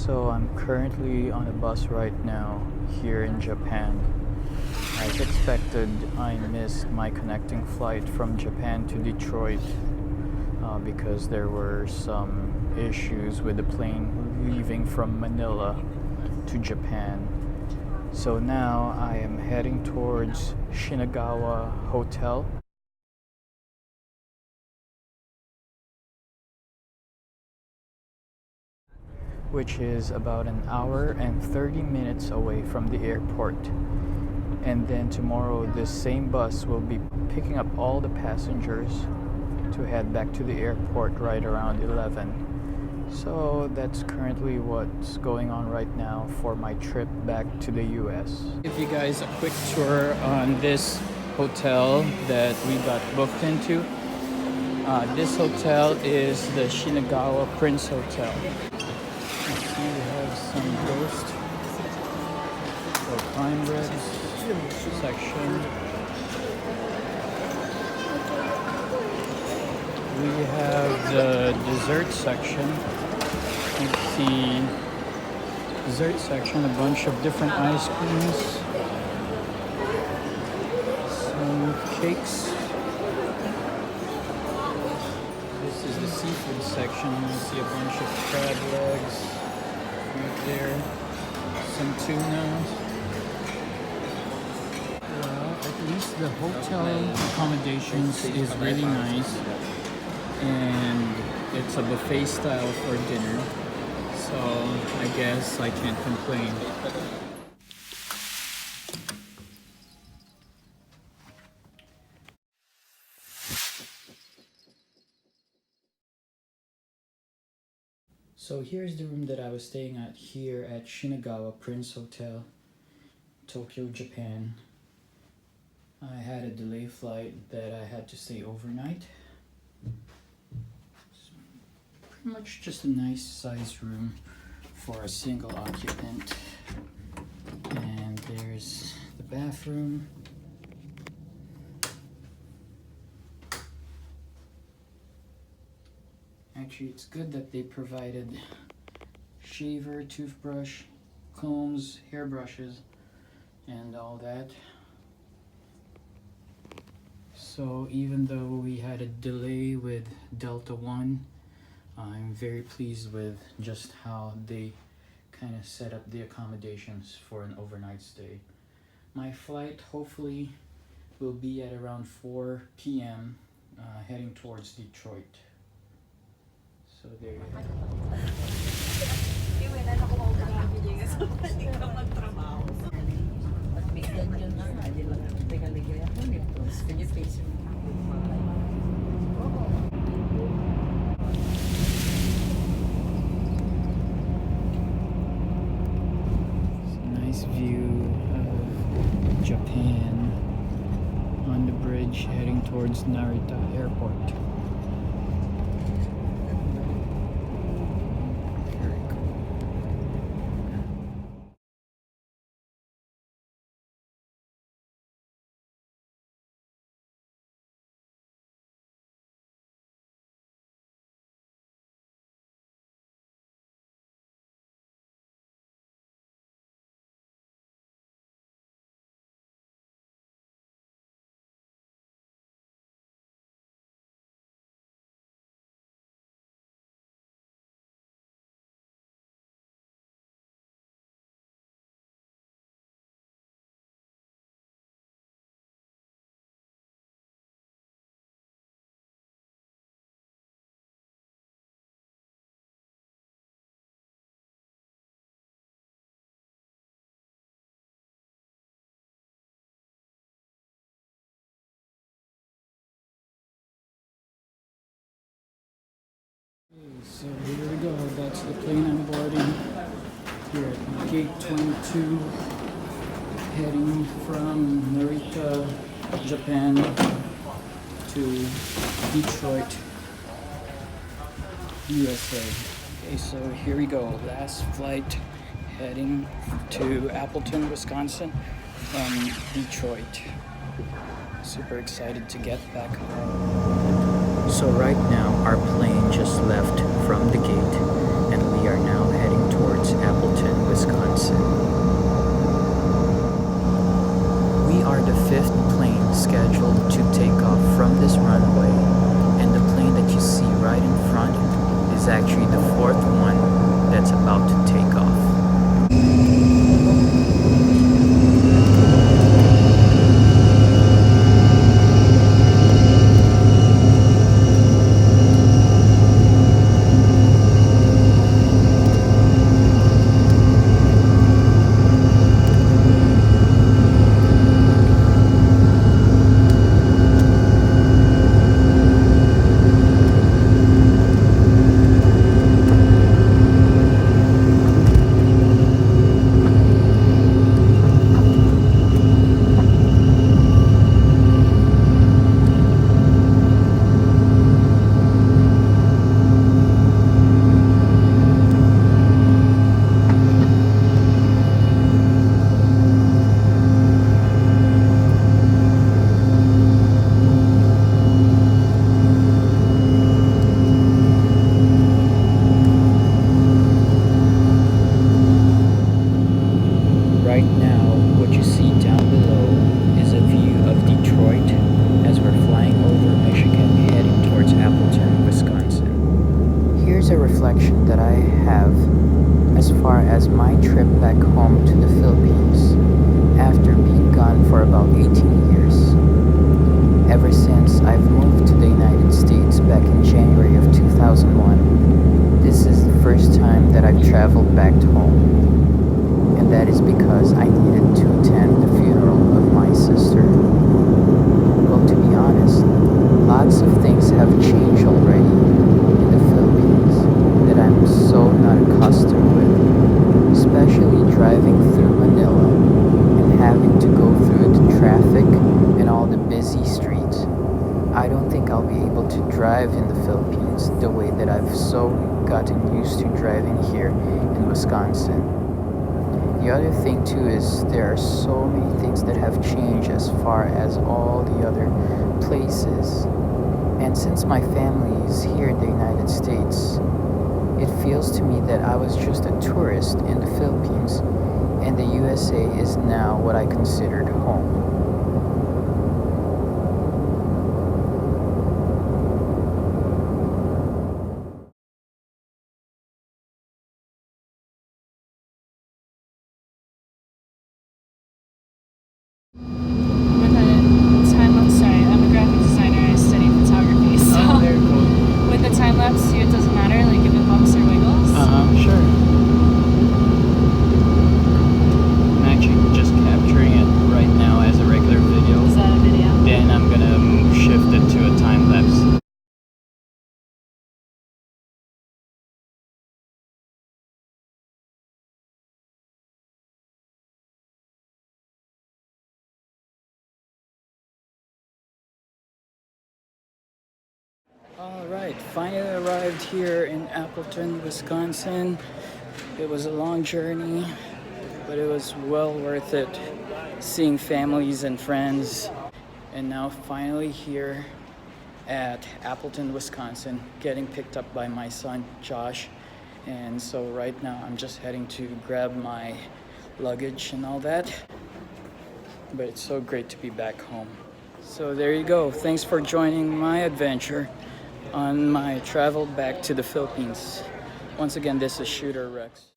So I'm currently on a bus right now here in Japan. As expected, I missed my connecting flight from Japan to Detroit because there were some issues with the plane leaving from Manila to Japan. So now I am heading towards Shinagawa Hotel. Which is about an hour and 30 minutes away from the airport. And then tomorrow, this same bus will be picking up all the passengers to head back to the airport right around 11. So that's currently what's going on right now for my trip back to the US. Give you guys a quick tour on this hotel that we got booked into. This hotel is the Shinagawa Prince Hotel. We have some ghost or prime ribs section. We have the dessert section. Let's see, dessert section, a bunch of different ice creams, some cakes. This is the seafood section. You see a bunch of crab legs right there, some tuna. Well, at least the hotel accommodations is really nice, and it's a buffet style for dinner, so I guess I can't complain. So here's the room that I was staying at here at Shinagawa Prince Hotel, Tokyo, Japan. I had a delay flight that I had to stay overnight. It's pretty much just a nice size room for a single occupant. And there's the bathroom. Actually, it's good that they provided shaver, toothbrush, combs, hairbrushes, and all that. So even though we had a delay with Delta One, I'm very pleased with just how they kind of set up the accommodations for an overnight stay. My flight hopefully will be at around 4 p.m. Heading towards Detroit. So there you go. Nice view of Japan on the bridge heading towards Narita Airport. So here we go, that's the plane I'm boarding here at gate 22, heading from Narita, Japan to Detroit, USA. Okay, so here we go, last flight heading to Appleton, Wisconsin from Detroit. Super excited to get back home. So right now our plane just left from the gate and we are now heading towards about to take off. Right now, what you see down below is a view of Detroit as we're flying over Michigan heading towards Appleton, Wisconsin. Here's a reflection that I have as far as my trip back home to the Philippines after being gone for about 18 years. Ever since I've moved to the United States back in January of 2001, this is the first time that I've traveled back home. And that is because I needed to attend the funeral of my sister. Well, to be honest, lots of things have changed already in the Philippines that I'm so not accustomed with, especially driving through Manila and having to go through the traffic and all the busy streets. I don't think I'll be able to drive in the Philippines the way that I've so gotten used to driving here in Wisconsin. The other thing too is there are so many things that have changed as far as all the other places. And since my family is here in the United States, it feels to me that I was just a tourist in the Philippines, and the USA is now what I considered home. Alright, finally arrived here in Appleton, Wisconsin. It was a long journey, but it was well worth it, seeing families and friends. And now finally here at Appleton, Wisconsin, getting picked up by my son, Josh. And so right now I'm just heading to grab my luggage and all that. But it's so great to be back home. So there you go. Thanks for joining my adventure on my travel back to the Philippines. Once again, this is Shooter Rex.